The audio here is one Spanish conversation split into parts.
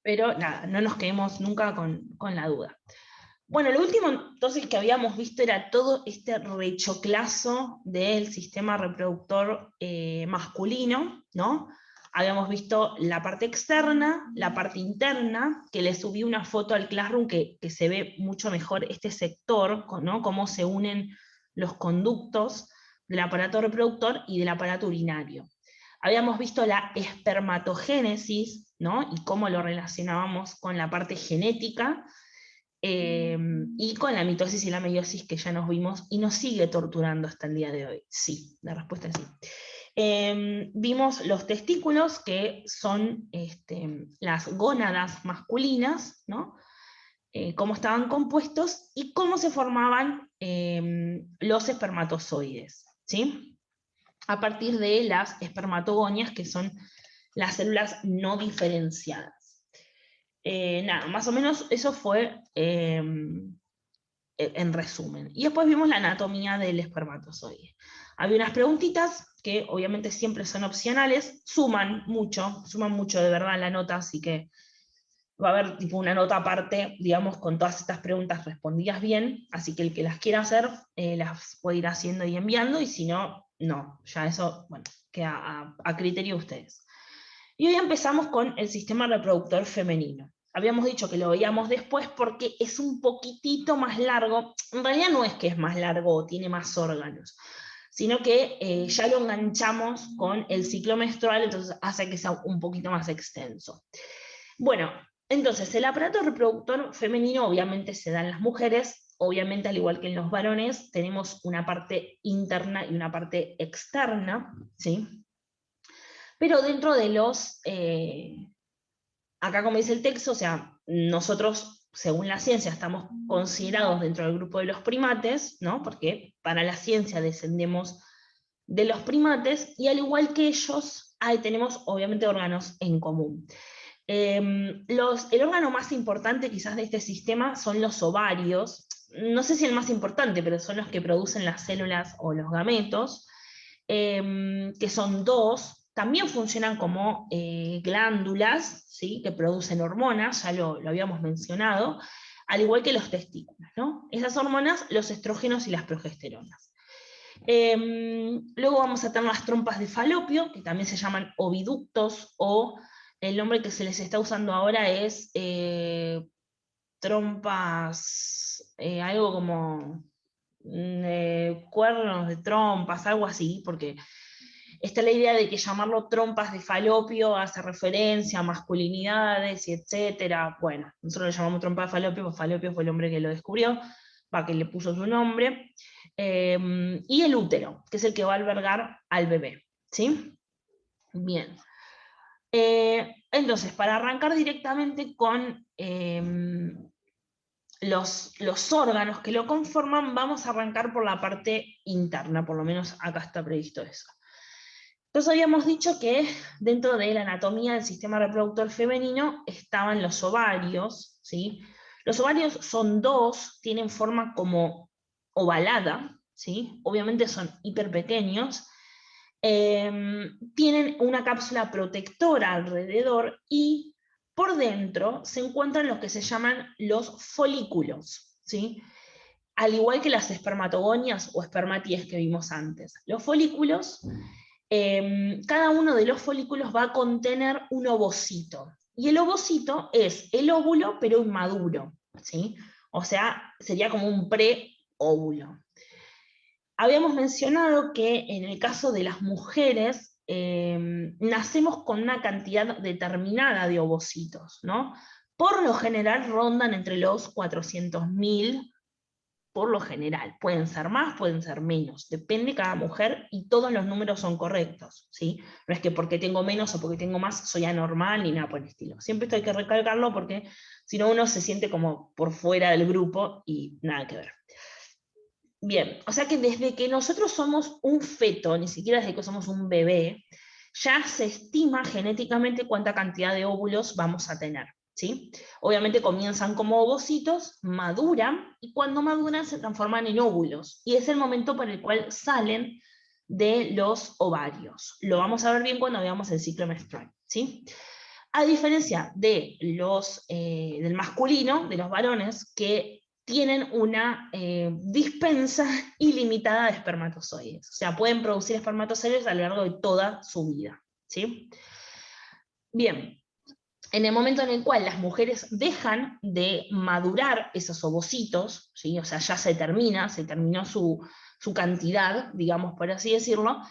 Pero nada, no nos quedemos nunca con la duda. Bueno, lo último entonces que habíamos visto era todo este rechoclazo del sistema reproductor masculino, ¿no? Habíamos visto la parte externa, la parte interna, que le subí una foto al Classroom que se ve mucho mejor este sector, ¿no? Cómo se unen los conductos del aparato reproductor y del aparato urinario. Habíamos visto la espermatogénesis, ¿no? Y cómo lo relacionábamos con la parte genética, y con la mitosis y la meiosis que ya nos vimos, y nos sigue torturando hasta el día de hoy. Sí, la respuesta es sí. Vimos los testículos, que son las gónadas masculinas, ¿no? Cómo estaban compuestos y cómo se formaban los espermatozoides, ¿sí? A partir de las espermatogonias, que son las células no diferenciadas. Nada, más o menos eso fue en resumen. Y después vimos la anatomía del espermatozoide. Había unas preguntitas que obviamente siempre son opcionales, suman mucho de verdad la nota, así que va a haber tipo una nota aparte, digamos, con todas estas preguntas respondidas bien, así que el que las quiera hacer las puede ir haciendo y enviando, y si no, no, ya eso, bueno, queda a criterio de ustedes. Y hoy empezamos con el sistema reproductor femenino. Habíamos dicho que lo veíamos después porque es un poquitito más largo. En realidad no es que es más largo o tiene más órganos, sino que ya lo enganchamos con el ciclo menstrual, entonces hace que sea un poquito más extenso. Bueno, entonces el aparato reproductor femenino obviamente se da en las mujeres, obviamente al igual que en los varones, tenemos una parte interna y una parte externa, ¿sí? Pero dentro de los, acá como dice el texto, o sea, nosotros, según la ciencia, estamos considerados dentro del grupo de los primates, ¿no? Porque para la ciencia descendemos de los primates, y al igual que ellos, ahí tenemos obviamente órganos en común. El órgano más importante quizás de este sistema son los ovarios, no sé si el más importante, pero son los que producen las células o los gametos, que son dos. También funcionan como glándulas, ¿sí? Que producen hormonas, ya lo habíamos mencionado, al igual que los testículos, ¿no? Esas hormonas, los estrógenos y las progesteronas. Luego vamos a tener las trompas de falopio, que también se llaman oviductos, o el nombre que se les está usando ahora es trompas, algo como cuernos de trompas, algo así, porque está la idea de que llamarlo trompas de falopio hace referencia a masculinidades y etcétera. Bueno, nosotros le llamamos trompa de falopio, porque Falopio fue el hombre que lo descubrió, que le puso su nombre. Y el útero, que es el que va a albergar al bebé, ¿sí? Bien. Entonces, para arrancar directamente con los órganos que lo conforman, vamos a arrancar por la parte interna, por lo menos acá está previsto eso. Entonces habíamos dicho que dentro de la anatomía del sistema reproductor femenino estaban los ovarios, ¿sí? Los ovarios son dos, tienen forma como ovalada, ¿sí? Obviamente son hiper pequeños, tienen una cápsula protectora alrededor, y por dentro se encuentran los que se llaman los folículos, ¿sí? Al igual que las espermatogonias o espermatíes que vimos antes. Los folículos, cada uno de los folículos va a contener un ovocito, y el ovocito es el óvulo pero inmaduro, ¿sí? O sea, sería como un preóvulo. Habíamos mencionado que en el caso de las mujeres, nacemos con una cantidad determinada de ovocitos, ¿no? Por lo general rondan entre los 400.000, por lo general. Pueden ser más, pueden ser menos, depende de cada mujer, y todos los números son correctos, ¿sí? No es que porque tengo menos o porque tengo más soy anormal, ni nada por el estilo. Siempre esto hay que recalcarlo, porque si no uno se siente como por fuera del grupo y nada que ver. Bien, o sea que desde que nosotros somos un feto, ni siquiera desde que somos un bebé, ya se estima genéticamente cuánta cantidad de óvulos vamos a tener, ¿sí? Obviamente comienzan como ovocitos, maduran, y cuando maduran se transforman en óvulos, y es el momento por el cual salen de los ovarios. Lo vamos a ver bien cuando veamos el ciclo menstrual, ¿sí? A diferencia de del masculino, de los varones, que tienen una dispensa ilimitada de espermatozoides. O sea, pueden producir espermatozoides a lo largo de toda su vida, ¿sí? Bien, en el momento en el cual las mujeres dejan de madurar esos ovocitos, ¿sí? O sea, ya se terminó su cantidad, digamos, por así decirlo,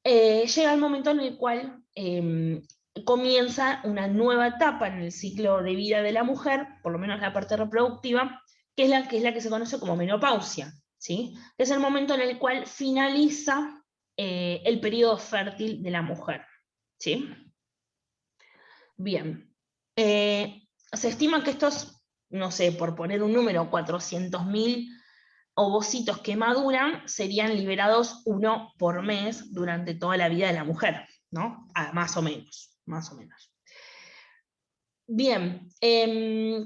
llega el momento en el cual comienza una nueva etapa en el ciclo de vida de la mujer, por lo menos la parte reproductiva, que es la que se conoce como menopausia, ¿sí? Que es el momento en el cual finaliza el periodo fértil de la mujer, ¿sí? Bien. Se estima que estos, no sé, por poner un número, 400.000 ovocitos que maduran serían liberados uno por mes durante toda la vida de la mujer, ¿no? Más o menos, más o menos. Bien,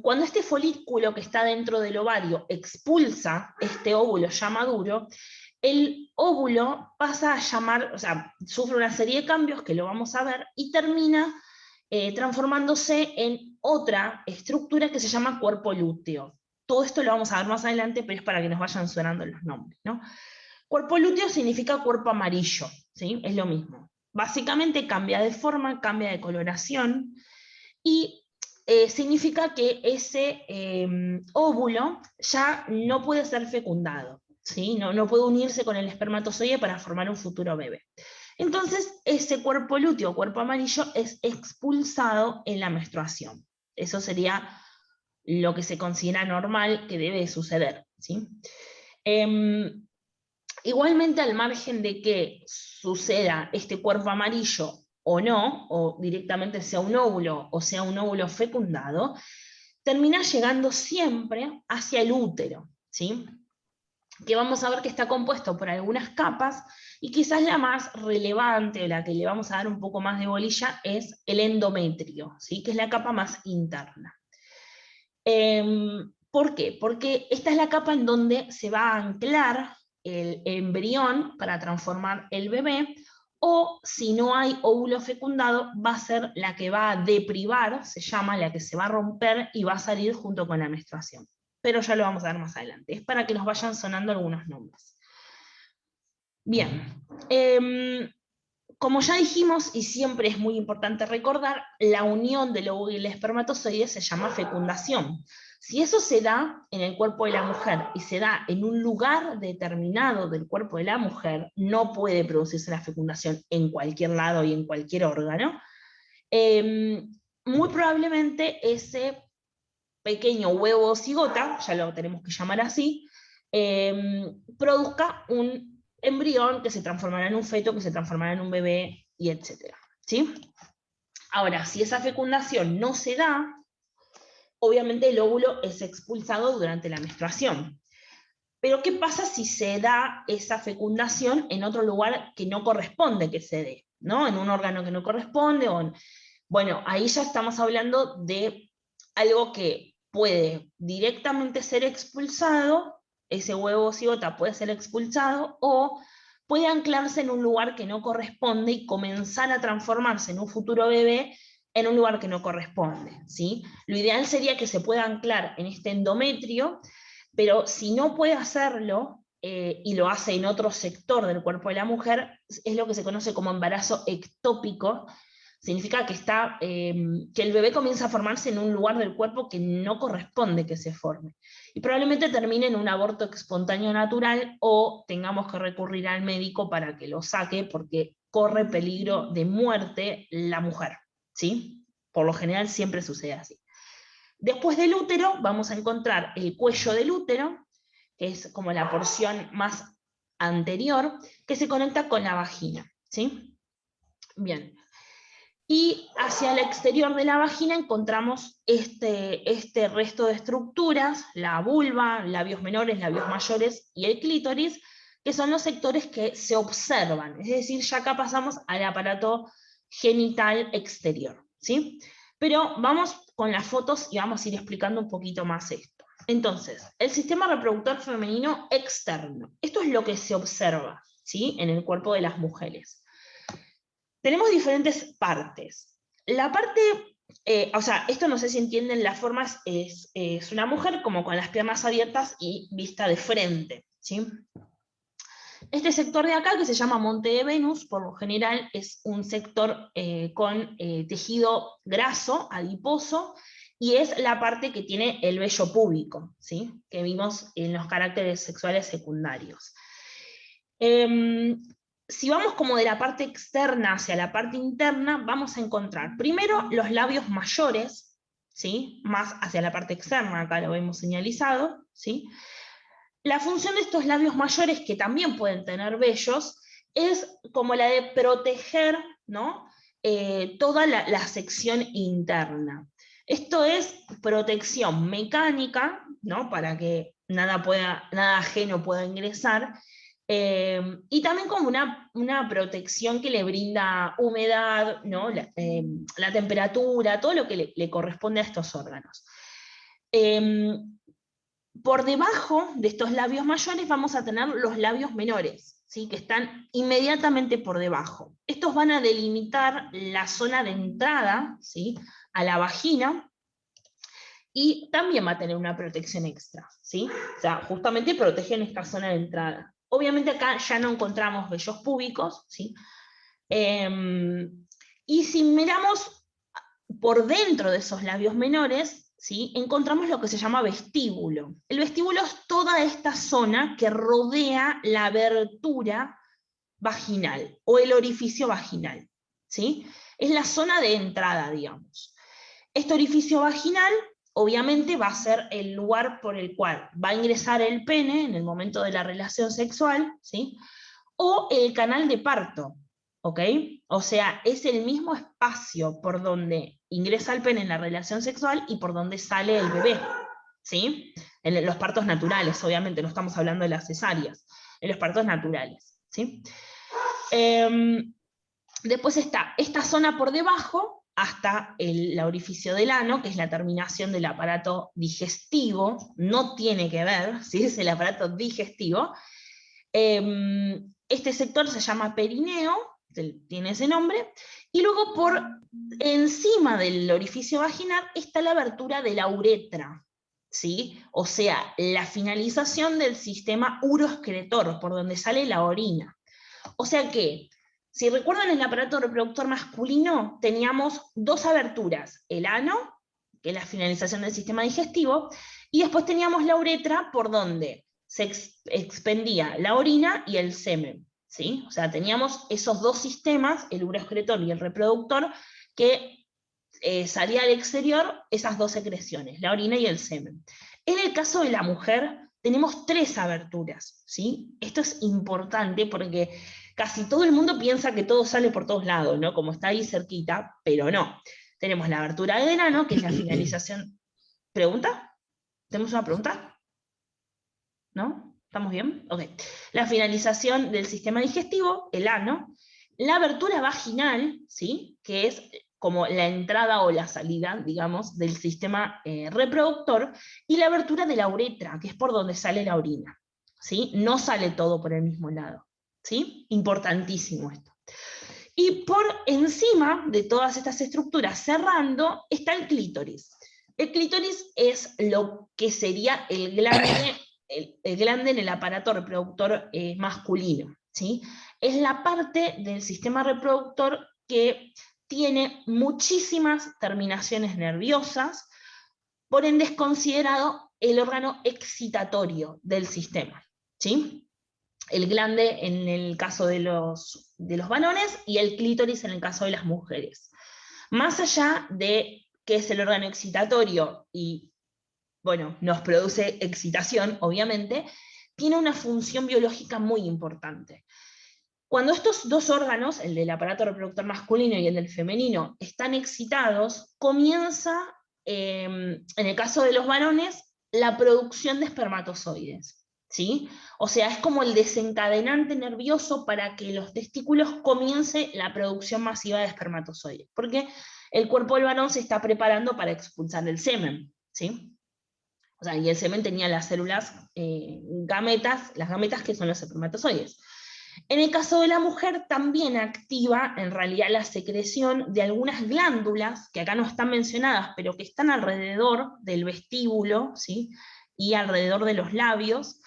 cuando este folículo que está dentro del ovario expulsa este óvulo ya maduro, el óvulo pasa a llamar, o sea, sufre una serie de cambios que lo vamos a ver, y termina transformándose en otra estructura que se llama cuerpo lúteo. Todo esto lo vamos a ver más adelante, pero es para que nos vayan sonando los nombres, ¿no? Cuerpo lúteo significa cuerpo amarillo, ¿sí? Es lo mismo. Básicamente cambia de forma, cambia de coloración, y significa que ese óvulo ya no puede ser fecundado, ¿sí? No puede unirse con el espermatozoide para formar un futuro bebé. Entonces, ese cuerpo lúteo, cuerpo amarillo, es expulsado en la menstruación. Eso sería lo que se considera normal que debe suceder, ¿sí? Igualmente, al margen de que suceda este cuerpo amarillo o no, o directamente sea un óvulo o sea un óvulo fecundado, termina llegando siempre hacia el útero, ¿sí? Que vamos a ver que está compuesto por algunas capas, y quizás la más relevante, o la que le vamos a dar un poco más de bolilla, es el endometrio, ¿sí? Que es la capa más interna. ¿Por qué? Porque esta es la capa en donde se va a anclar el embrión para transformar el bebé, o si no hay óvulo fecundado, va a ser la que va a deprivar, se llama, la que se va a romper y va a salir junto con la menstruación. Pero ya lo vamos a ver más adelante. Es para que nos vayan sonando algunos nombres. Bien. Como ya dijimos, y siempre es muy importante recordar, la unión del óvulo y el espermatozoide se llama fecundación. Si eso se da en el cuerpo de la mujer y se da en un lugar determinado del cuerpo de la mujer, no puede producirse la fecundación en cualquier lado y en cualquier órgano. Muy probablemente ese pequeño huevo cigota, ya lo tenemos que llamar así, produzca un embrión que se transformará en un feto, que se transformará en un bebé, y etc. ¿Sí? Ahora, si esa fecundación no se da, obviamente el óvulo es expulsado durante la menstruación. Pero ¿qué pasa si se da esa fecundación en otro lugar que no corresponde que se dé? ¿No? En un órgano que no corresponde, bueno, ahí ya estamos hablando de algo que puede directamente ser expulsado, ese huevo cigota puede ser expulsado, o puede anclarse en un lugar que no corresponde y comenzar a transformarse en un futuro bebé en un lugar que no corresponde, ¿sí? Lo ideal sería que se pueda anclar en este endometrio, pero si no puede hacerlo, y lo hace en otro sector del cuerpo de la mujer, es lo que se conoce como embarazo ectópico. Significa que, que el bebé comienza a formarse en un lugar del cuerpo que no corresponde que se forme. Y probablemente termine en un aborto espontáneo natural, o tengamos que recurrir al médico para que lo saque, porque corre peligro de muerte la mujer, ¿sí? Por lo general siempre sucede así. Después del útero vamos a encontrar el cuello del útero, que es como la porción más anterior, que se conecta con la vagina, ¿sí? Bien. Y hacia el exterior de la vagina encontramos este resto de estructuras, la vulva, labios menores, labios mayores y el clítoris, que son los sectores que se observan. Es decir, ya acá pasamos al aparato genital exterior, ¿sí? Pero vamos con las fotos y vamos a ir explicando un poquito más esto. Entonces, el sistema reproductor femenino externo. Esto es lo que se observa, ¿sí? En el cuerpo de las mujeres. Tenemos diferentes partes. La parte O sea, esto no sé si entienden las formas, es una mujer como con las piernas abiertas y vista de frente, ¿sí? Este sector de acá, que se llama Monte de Venus, por lo general es un sector con tejido graso, adiposo, y es la parte que tiene el vello púbico, ¿sí? Que vimos en los caracteres sexuales secundarios. Si vamos como de la parte externa hacia la parte interna, vamos a encontrar primero los labios mayores, ¿sí? Más hacia la parte externa, acá lo vemos señalizado, ¿sí? La función de estos labios mayores, que también pueden tener vellos, es como la de proteger, ¿no? Toda la sección interna. Esto es protección mecánica, ¿no? Para que nada ajeno pueda ingresar, y también como una protección que le brinda humedad, ¿no? La temperatura, todo lo que le corresponde a estos órganos. Por debajo de estos labios mayores vamos a tener los labios menores, ¿sí? Que están inmediatamente por debajo. Estos van a delimitar la zona de entrada, ¿sí? A la vagina, y también va a tener una protección extra, ¿sí? O sea, justamente protegen esta zona de entrada. Obviamente acá ya no encontramos vellos púbicos, ¿sí? Y si miramos por dentro de esos labios menores, ¿sí? Encontramos lo que se llama vestíbulo. El vestíbulo es toda esta zona que rodea la abertura vaginal o el orificio vaginal, ¿sí? Es la zona de entrada, digamos. Este orificio vaginal obviamente va a ser el lugar por el cual va a ingresar el pene en el momento de la relación sexual, ¿sí? O el canal de parto, ¿ok? O sea, es el mismo espacio por donde ingresa el pene en la relación sexual y por donde sale el bebé, ¿sí? En los partos naturales, obviamente, no estamos hablando de las cesáreas, en los partos naturales, ¿sí? Después está esta zona por debajo, hasta el orificio del ano, que es la terminación del aparato digestivo, no tiene que ver, ¿sí? Es el aparato digestivo. Este sector se llama perineo, tiene ese nombre, y luego por encima del orificio vaginal está la abertura de la uretra, ¿sí? O sea, la finalización del sistema uroexcretor, por donde sale la orina. O sea que, si recuerdan el aparato reproductor masculino, teníamos dos aberturas, el ano, que es la finalización del sistema digestivo, y después teníamos la uretra por donde se expendía la orina y el semen, ¿sí? O sea, teníamos esos dos sistemas, el uroexcretor y el reproductor, que salía al exterior esas dos secreciones, la orina y el semen. En el caso de la mujer, tenemos tres aberturas, ¿sí? Esto es importante porque casi todo el mundo piensa que todo sale por todos lados, ¿no? Como está ahí cerquita, pero no. Tenemos la abertura del ano, que es la finalización. ¿Pregunta? ¿Tenemos una pregunta? ¿No? ¿Estamos bien? Ok. La finalización del sistema digestivo, el ano. La abertura vaginal, ¿sí? Que es como la entrada o la salida, digamos, del sistema reproductor. Y la abertura de la uretra, que es por donde sale la orina, ¿sí? No sale todo por el mismo lado, ¿sí? Importantísimo esto. Y por encima de todas estas estructuras, cerrando, está el clítoris. El clítoris es lo que sería el glande, el glande en el aparato reproductor masculino, ¿sí? Es la parte del sistema reproductor que tiene muchísimas terminaciones nerviosas, por ende es considerado el órgano excitatorio del sistema, ¿sí? El glande en el caso de los varones y el clítoris en el caso de las mujeres. Más allá de que es el órgano excitatorio y, bueno, nos produce excitación, obviamente, tiene una función biológica muy importante. Cuando estos dos órganos, el del aparato reproductor masculino y el del femenino, están excitados, comienza, en el caso de los varones, la producción de espermatozoides, ¿sí? O sea, es como el desencadenante nervioso para que los testículos comience la producción masiva de espermatozoides, porque el cuerpo del varón se está preparando para expulsar el semen, ¿sí? O sea, y el semen tenía las células gametas, las gametas que son los espermatozoides. En el caso de la mujer también activa en realidad la secreción de algunas glándulas, que acá no están mencionadas, pero que están alrededor del vestíbulo, ¿sí? Y alrededor de los labios,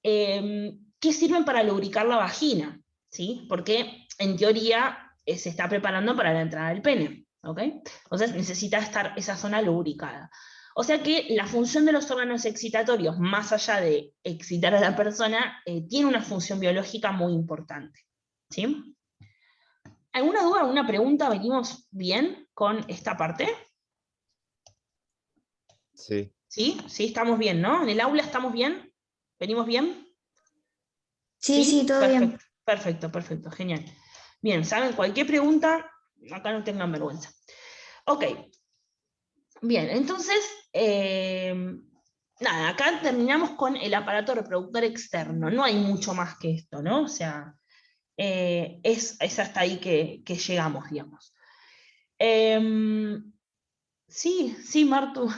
que sirven para lubricar la vagina, ¿sí? Porque en teoría se está preparando para la entrada del pene, ¿ok? Entonces necesita estar esa zona lubricada. O sea que la función de los órganos excitatorios, más allá de excitar a la persona, tiene una función biológica muy importante, ¿sí? ¿Alguna duda, alguna pregunta? ¿Venimos bien con esta parte? Sí. ¿Sí? Sí, estamos bien, ¿no? ¿En el aula estamos bien? ¿Venimos bien? Sí, sí, todo bien. Perfecto, perfecto, perfecto, genial. Bien, ¿saben? Cualquier pregunta, acá no tengan vergüenza. Ok, bien, entonces, nada, acá terminamos con el aparato reproductor externo. No hay mucho más que esto, ¿no? O sea, es hasta ahí que llegamos, digamos. Sí, sí, Martu.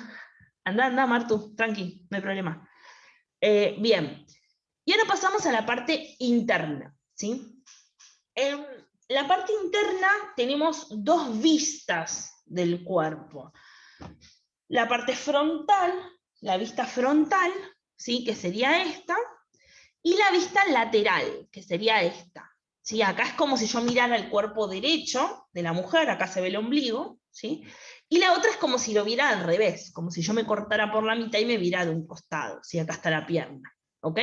Anda, Martu, tranqui, no hay problema. Bien, y ahora pasamos a la parte interna, ¿sí? En la parte interna tenemos dos vistas del cuerpo. La parte frontal, la vista frontal, ¿sí? Que sería esta, y la vista lateral, que sería esta. ¿Sí? Acá es como si yo mirara el cuerpo derecho de la mujer, acá se ve el ombligo, ¿sí? Y la otra es como si lo viera al revés, como si yo me cortara por la mitad y me viera de un costado, ¿sí? Acá está la pierna, ¿ok?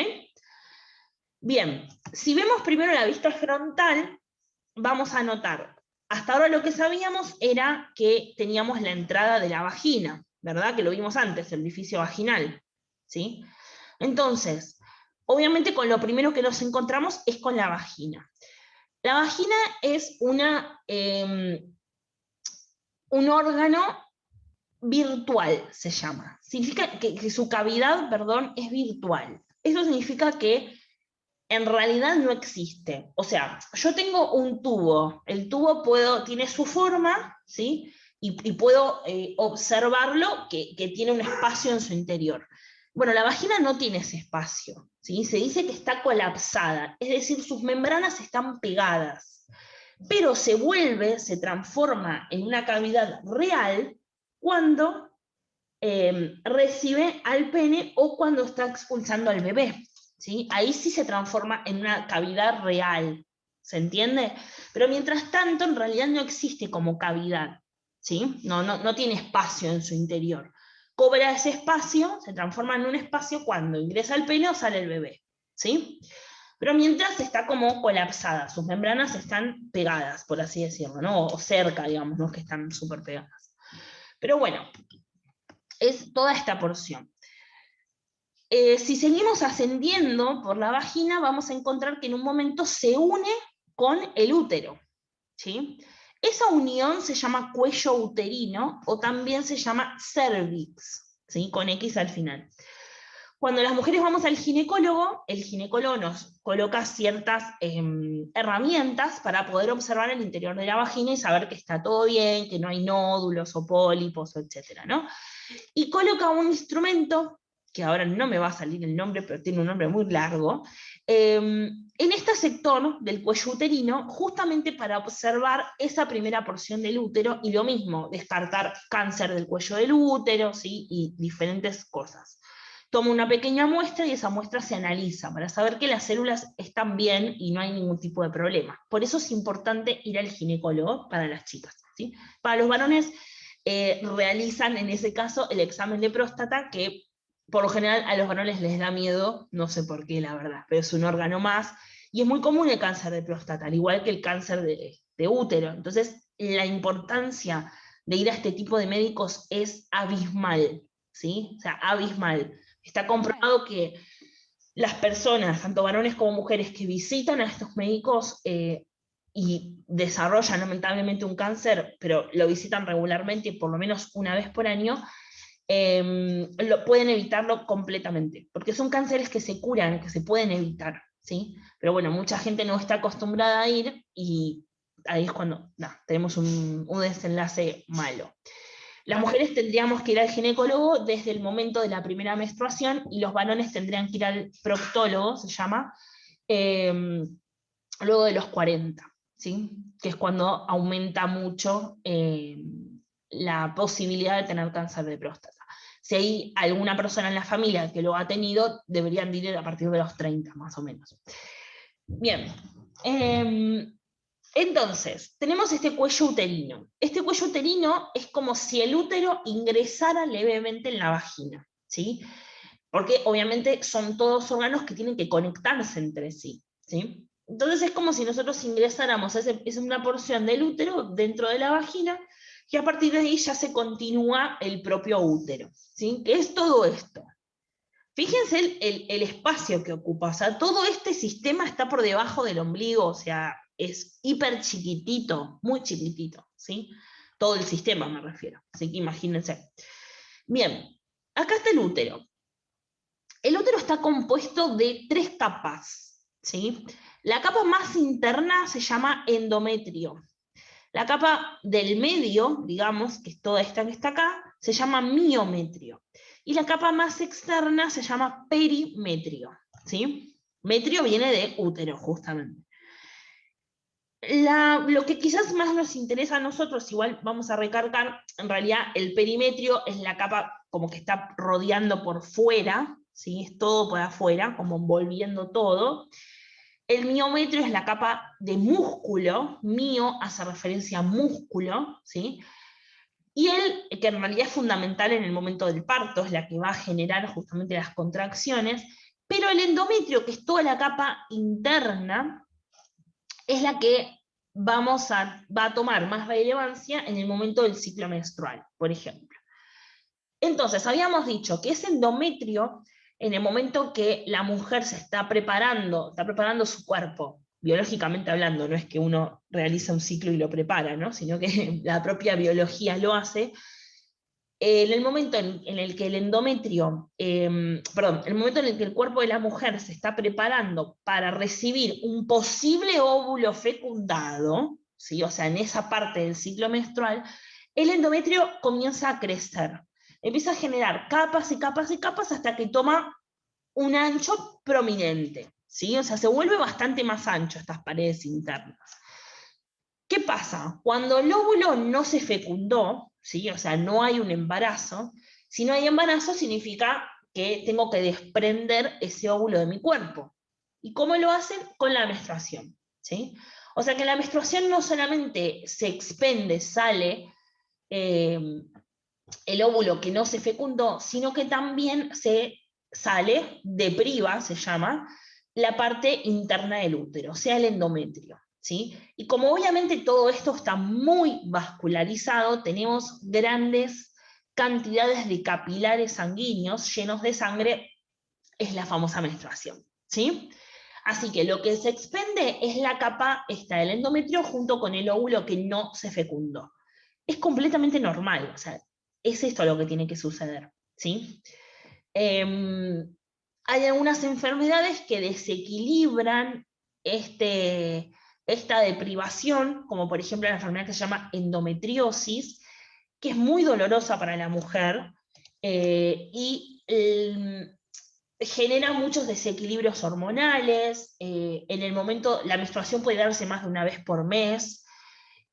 Bien, si vemos primero la vista frontal, vamos a notar, hasta ahora lo que sabíamos era que teníamos la entrada de la vagina, ¿verdad? Que lo vimos antes, el orificio vaginal, ¿sí? Entonces, obviamente con lo primero que nos encontramos es con la vagina. La vagina es un órgano virtual, se llama. Significa que su cavidad, perdón, es virtual. Eso significa que en realidad no existe. O sea, yo tengo un tubo, el tubo tiene su forma, ¿sí? Y puedo observarlo que tiene un espacio en su interior. Bueno, la vagina no tiene ese espacio, ¿sí? Se dice que está colapsada, es decir, sus membranas están pegadas, pero se transforma en una cavidad real cuando recibe al pene o cuando está expulsando al bebé. ¿Sí? Ahí sí se transforma en una cavidad real, ¿se entiende? Pero mientras tanto, en realidad no existe como cavidad, ¿sí? No tiene espacio en su interior. Cobra ese espacio, se transforma en un espacio cuando ingresa el pene o sale el bebé, ¿sí? Pero mientras está como colapsada, sus membranas están pegadas, por así decirlo, ¿no? O cerca, digamos, no es que están súper pegadas. Pero bueno, es toda esta porción. Si seguimos ascendiendo por la vagina, vamos a encontrar que en un momento se une con el útero, ¿sí? Esa unión se llama cuello uterino o también se llama cervix, ¿sí? Con X al final. Cuando las mujeres vamos al ginecólogo, el ginecólogo nos coloca ciertas herramientas para poder observar el interior de la vagina y saber que está todo bien, que no hay nódulos o pólipos, etc., ¿no? Y coloca un instrumento, que ahora no me va a salir el nombre, pero tiene un nombre muy largo, en este sector del cuello uterino, justamente para observar esa primera porción del útero, y lo mismo, descartar cáncer del cuello del útero, ¿sí? Y diferentes cosas. Toma una pequeña muestra y esa muestra se analiza para saber que las células están bien y no hay ningún tipo de problema. Por eso es importante ir al ginecólogo para las chicas, ¿sí? Para los varones realizan en ese caso el examen de próstata, que por lo general a los varones les da miedo, no sé por qué la verdad, pero es un órgano más, y es muy común el cáncer de próstata, al igual que el cáncer de útero. Entonces la importancia de ir a este tipo de médicos es abismal, ¿sí? O sea, abismal. Está comprobado que las personas, tanto varones como mujeres, que visitan a estos médicos y desarrollan lamentablemente un cáncer, pero lo visitan regularmente, por lo menos una vez por año, pueden evitarlo completamente, porque son cánceres que se curan, que se pueden evitar, ¿sí? Pero bueno, mucha gente no está acostumbrada a ir y ahí es cuando tenemos un desenlace malo. Las mujeres tendríamos que ir al ginecólogo desde el momento de la primera menstruación y los varones tendrían que ir al proctólogo, se llama, luego de los 40, ¿sí? Que es cuando aumenta mucho la posibilidad de tener cáncer de próstata. Si hay alguna persona en la familia que lo ha tenido, deberían ir a partir de los 30, más o menos. Bien. Entonces, tenemos este cuello uterino. Este cuello uterino es como si el útero ingresara levemente en la vagina, ¿sí? Porque obviamente son todos órganos que tienen que conectarse entre sí, ¿sí? Entonces es como si nosotros ingresáramos es una porción del útero dentro de la vagina, y a partir de ahí ya se continúa el propio útero, ¿sí? ¿Qué es todo esto? Fíjense el espacio que ocupa, o sea, todo este sistema está por debajo del ombligo, o sea, es hiper chiquitito, muy chiquitito, ¿sí? Todo el sistema me refiero, así que imagínense. Bien, acá está el útero. El útero está compuesto de 3 capas, ¿sí? La capa más interna se llama endometrio. La capa del medio, digamos, que es toda esta que está acá, se llama miometrio. Y la capa más externa se llama perimetrio, ¿sí? Metrio viene de útero, justamente. Lo que quizás más nos interesa a nosotros, igual vamos a recargar, en realidad el perimetrio es la capa como que está rodeando por fuera, ¿sí? Es todo por afuera, como envolviendo todo. El miometrio es la capa de músculo, mio hace referencia a músculo, ¿sí? Y que en realidad es fundamental en el momento del parto, es la que va a generar justamente las contracciones, pero el endometrio, que es toda la capa interna, es la que va a tomar más relevancia en el momento del ciclo menstrual, por ejemplo. Entonces, habíamos dicho que ese endometrio, en el momento que la mujer está preparando su cuerpo, biológicamente hablando, no es que uno realiza un ciclo y lo prepara, ¿no? Sino que la propia biología lo hace. En el momento en el que el endometrio, el momento en el que el cuerpo de la mujer se está preparando para recibir un posible óvulo fecundado, ¿sí? O sea, en esa parte del ciclo menstrual, el endometrio comienza a crecer, empieza a generar capas y capas y capas hasta que toma un ancho prominente, ¿sí? O sea, se vuelve bastante más ancho estas paredes internas. ¿Qué pasa? Cuando el óvulo no se fecundó, ¿sí? O sea, no hay un embarazo, si no hay embarazo significa que tengo que desprender ese óvulo de mi cuerpo. ¿Y cómo lo hacen? Con la menstruación, ¿sí? O sea que la menstruación no solamente se expende, sale el óvulo que no se fecundó, sino que también se sale, depriva, se llama, la parte interna del útero, o sea, el endometrio, ¿sí? Y como obviamente todo esto está muy vascularizado, tenemos grandes cantidades de capilares sanguíneos llenos de sangre, es la famosa menstruación, ¿sí? Así que lo que se expende es la capa esta del endometrio junto con el óvulo que no se fecundó. Es completamente normal, o sea, es esto lo que tiene que suceder, ¿sí? Hay algunas enfermedades que desequilibran esta deprivación, como por ejemplo la enfermedad que se llama endometriosis, que es muy dolorosa para la mujer y genera muchos desequilibrios hormonales. En el momento, la menstruación puede darse más de una vez por mes,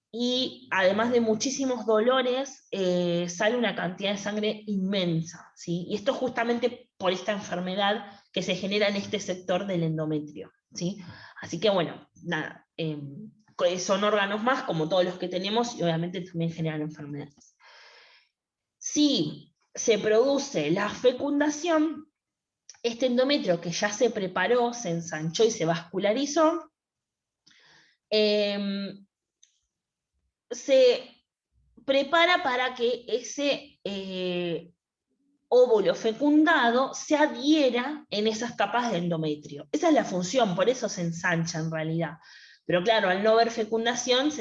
y además de muchísimos dolores, sale una cantidad de sangre inmensa, ¿sí? Y esto justamente por esta enfermedad que se genera en este sector del endometrio, ¿sí? Así que bueno, nada, son órganos más como todos los que tenemos y obviamente también generan enfermedades. Si se produce la fecundación, este endometrio que ya se preparó, se ensanchó y se vascularizó, se prepara para que ese óvulo fecundado se adhiera en esas capas de endometrio. Esa es la función, por eso se ensancha en realidad. Pero claro, al no haber fecundación,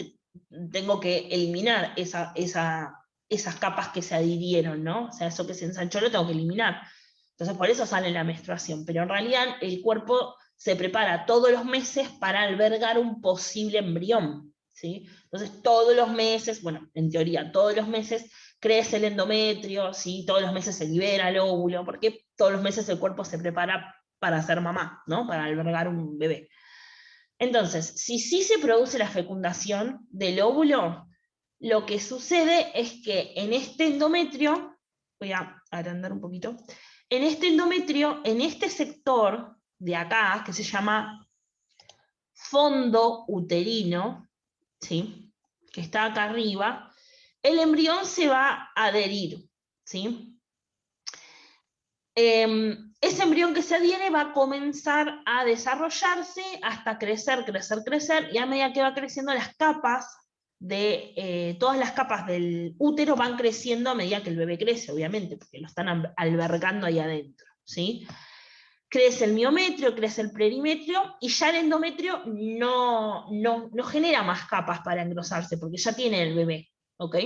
tengo que eliminar esas capas que se adhirieron, ¿no? O sea, eso que se ensanchó lo tengo que eliminar. Entonces, por eso sale la menstruación. Pero en realidad el cuerpo se prepara todos los meses para albergar un posible embrión, ¿sí? Entonces, todos los meses, bueno, en teoría, todos los meses crece el endometrio, ¿sí? Todos los meses se libera el óvulo, porque todos los meses el cuerpo se prepara para ser mamá, ¿no? Para albergar un bebé. Entonces, si sí se produce la fecundación del óvulo, lo que sucede es que en este endometrio, voy a agrandar un poquito, en este endometrio, en este sector de acá, que se llama fondo uterino, ¿sí?, que está acá arriba, el embrión se va a adherir, ¿sí? Ese embrión que se adhiere va a comenzar a desarrollarse hasta crecer, crecer, crecer, y a medida que va creciendo las capas todas las capas del útero van creciendo a medida que el bebé crece, obviamente, porque lo están albergando ahí adentro, ¿sí? Crece el miometrio, crece el perimetrio, y ya el endometrio no genera más capas para engrosarse, porque ya tiene el bebé, ¿ok?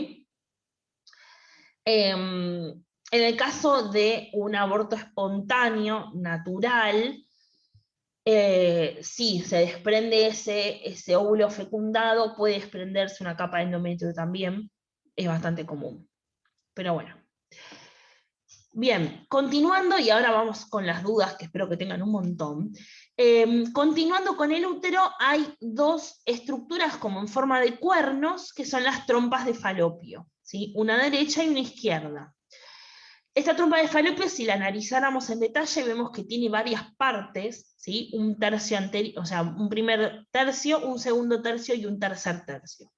En el caso de un aborto espontáneo, natural, sí, se desprende ese óvulo fecundado, puede desprenderse una capa de endometrio también, es bastante común. Pero bueno. Bien, continuando, y ahora vamos con las dudas, que espero que tengan un montón. Continuando con el útero, hay dos estructuras como en forma de cuernos, que son las trompas de falopio, ¿sí? Una derecha y una izquierda. Esta trompa de falopio, si la analizáramos en detalle, vemos que tiene varias partes, ¿sí? Un tercio anterior, o sea, un primer tercio, un segundo tercio y un tercer tercio.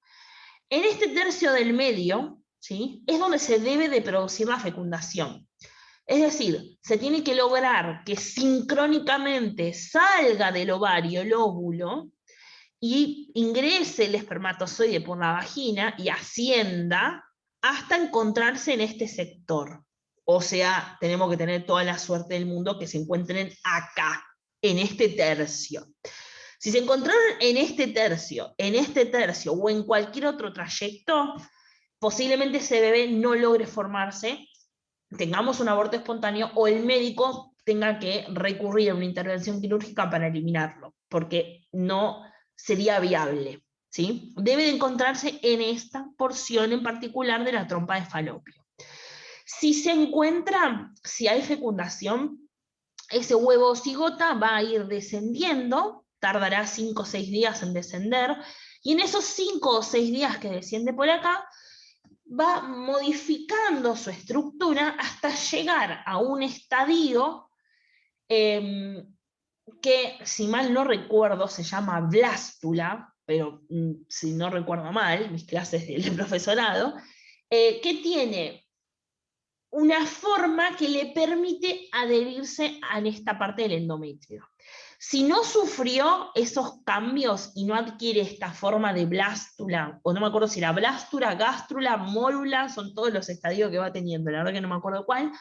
En este tercio del medio, ¿sí?, es donde se debe de producir la fecundación. Es decir, se tiene que lograr que sincrónicamente salga del ovario el óvulo y ingrese el espermatozoide por la vagina y ascienda hasta encontrarse en este sector. O sea, tenemos que tener toda la suerte del mundo que se encuentren acá, en este tercio. Si se encontraron en este tercio o en cualquier otro trayecto, posiblemente ese bebé no logre formarse, tengamos un aborto espontáneo o el médico tenga que recurrir a una intervención quirúrgica para eliminarlo, porque no sería viable, ¿sí? Debe de encontrarse en esta porción en particular de la trompa de falopio. Si se encuentra, si hay fecundación, ese huevo cigota va a ir descendiendo, tardará 5 o 6 días en descender, y en esos 5 o 6 días que desciende por acá, va modificando su estructura hasta llegar a un estadio que, si mal no recuerdo, se llama blástula, pero si no recuerdo mal, mis clases del profesorado, que tiene una forma que le permite adherirse a esta parte del endometrio. Si no sufrió esos cambios y no adquiere esta forma de blástula, o no me acuerdo si era blástula, gástrula, mórula, son todos los estadios que va teniendo, la verdad que no me acuerdo cuál,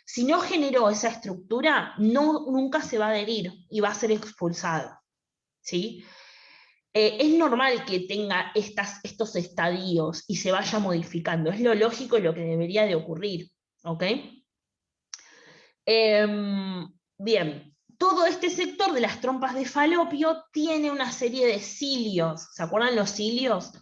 si no generó esa estructura, nunca se va a adherir y va a ser expulsado, ¿sí? Es normal que tenga estos estadios y se vaya modificando, es lo lógico y lo que debería de ocurrir, ¿ok? Bien, todo este sector de las trompas de falopio tiene una serie de cilios, ¿se acuerdan los cilios?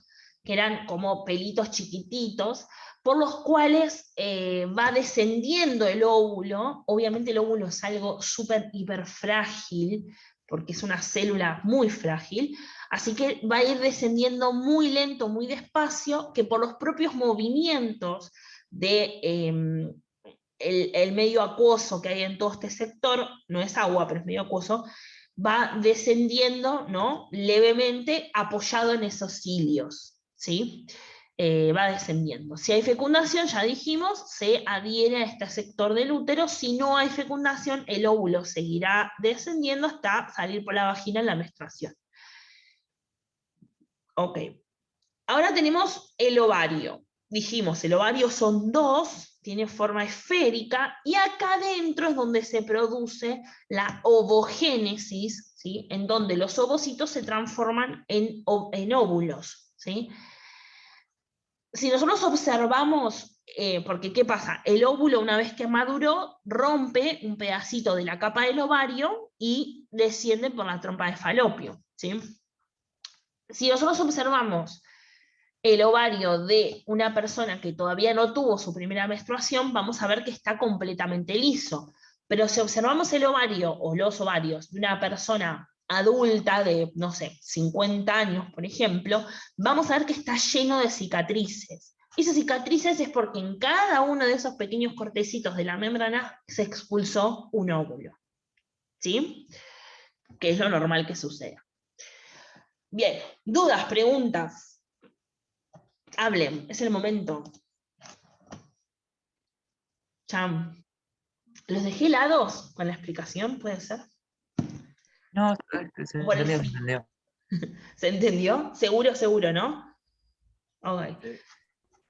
Que eran como pelitos chiquititos, por los cuales va descendiendo el óvulo. Obviamente el óvulo es algo súper hiper frágil, porque es una célula muy frágil, así que va a ir descendiendo muy lento, muy despacio, que por los propios movimientos de el medio acuoso que hay en todo este sector, no es agua, pero es medio acuoso, va descendiendo, ¿no?, levemente apoyado en esos cilios, ¿sí? Va descendiendo. Si hay fecundación, ya dijimos, se adhiere a este sector del útero. Si no hay fecundación, el óvulo seguirá descendiendo hasta salir por la vagina en la menstruación. Ok. Ahora tenemos el ovario. Dijimos, el ovario son dos, tiene forma esférica, y acá adentro es donde se produce la ovogénesis, ¿sí?, en donde los ovocitos se transforman en óvulos, ¿sí? Si nosotros observamos, porque ¿qué pasa? El óvulo, una vez que maduró, rompe un pedacito de la capa del ovario y desciende por la trompa de falopio, ¿sí? Si nosotros observamos el ovario de una persona que todavía no tuvo su primera menstruación, vamos a ver que está completamente liso. Pero si observamos el ovario o los ovarios de una persona adulta de, no sé, 50 años, por ejemplo, vamos a ver que está lleno de cicatrices. Esas cicatrices es porque en cada uno de esos pequeños cortecitos de la membrana se expulsó un óvulo. ¿Sí? Que es lo normal que suceda. Bien, dudas, preguntas. Hablen, es el momento. Cham. ¿Los dejé helados con la explicación? ¿Puede ser? No, se Por el entendió, se frío. entendió. ¿Se entendió? Seguro, seguro, ¿no? Ok.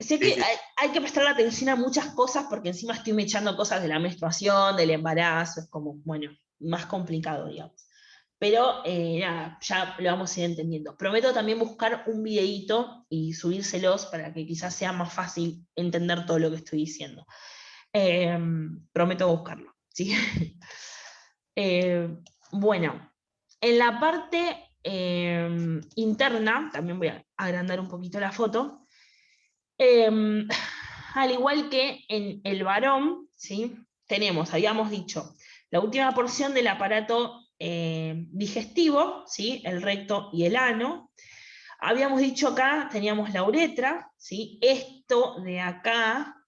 Sé que hay que prestar atención a muchas cosas porque encima estoy echando cosas de la menstruación, del embarazo, es como, bueno, más complicado, digamos. Pero nada, ya lo vamos a ir entendiendo. Prometo también buscar un videíto y subírselos para que quizás sea más fácil entender todo lo que estoy diciendo. Prometo buscarlo, ¿sí? Bueno, en la parte interna, también voy a agrandar un poquito la foto, al igual que en el varón, ¿sí? Tenemos, habíamos dicho, la última porción del aparato digestivo, ¿sí? El recto y el ano. Habíamos dicho acá, teníamos la uretra, ¿sí? Esto de acá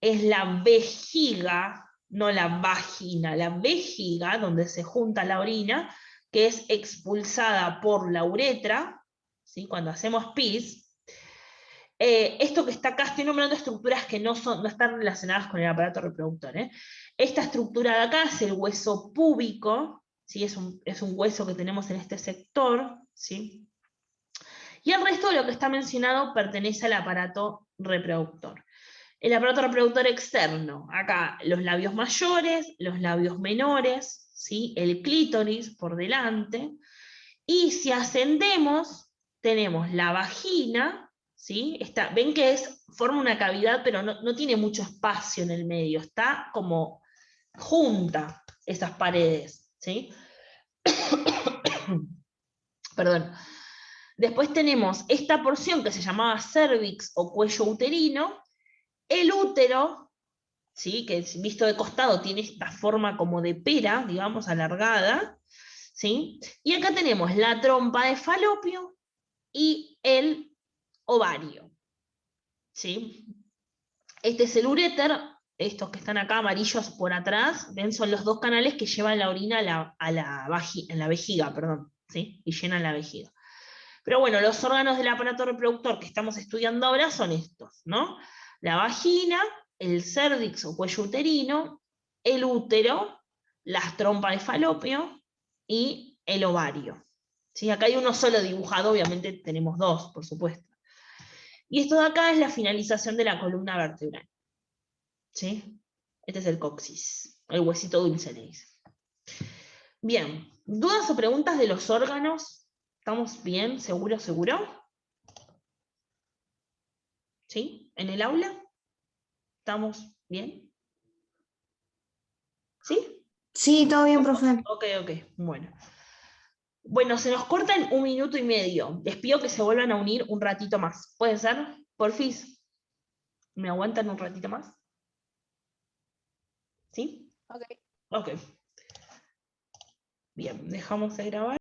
es la vejiga, no la vagina, la vejiga, donde se junta la orina, que es expulsada por la uretra, ¿sí? Cuando hacemos pis. Esto que está acá, estoy nombrando estructuras que no están relacionadas con el aparato reproductor. Esta estructura de acá es el hueso púbico, ¿sí? Es un hueso que tenemos en este sector, ¿sí? Y el resto de lo que está mencionado pertenece al aparato reproductor. El aparato reproductor externo, acá los labios mayores, los labios menores, ¿sí? El clítoris por delante, y si ascendemos, tenemos la vagina, ¿sí? Ven que forma una cavidad, pero no tiene mucho espacio en el medio, está como junta esas paredes, ¿sí? Perdón. Después tenemos esta porción que se llamaba cervix o cuello uterino, el útero, ¿sí? Que visto de costado tiene esta forma como de pera, digamos, alargada, ¿sí? Y acá tenemos la trompa de falopio y el ovario, ¿sí? Este es el uréter, estos que están acá amarillos por atrás, ven, son los dos canales que llevan la orina en la vejiga, perdón, ¿sí? Y llenan la vejiga. Pero bueno, los órganos del aparato reproductor que estamos estudiando ahora son estos, ¿no? La vagina, el cérvix o cuello uterino, el útero, las trompas de falopio y el ovario. ¿Sí? Acá hay uno solo dibujado, obviamente tenemos dos, por supuesto. Y esto de acá es la finalización de la columna vertebral. ¿Sí? Este es el coxis, el huesito dulce, le dice. Bien, ¿dudas o preguntas de los órganos? ¿Estamos bien? ¿Seguro, seguro? ¿Sí? ¿En el aula? ¿Estamos bien? ¿Sí? Sí, todo bien, profe. Ok, ok, bueno. Bueno, se nos corta en 1 minuto y medio. Les pido que se vuelvan a unir un ratito más. ¿Puede ser? Porfis. ¿Me aguantan un ratito más? ¿Sí? Ok. Ok. Bien, dejamos de grabar.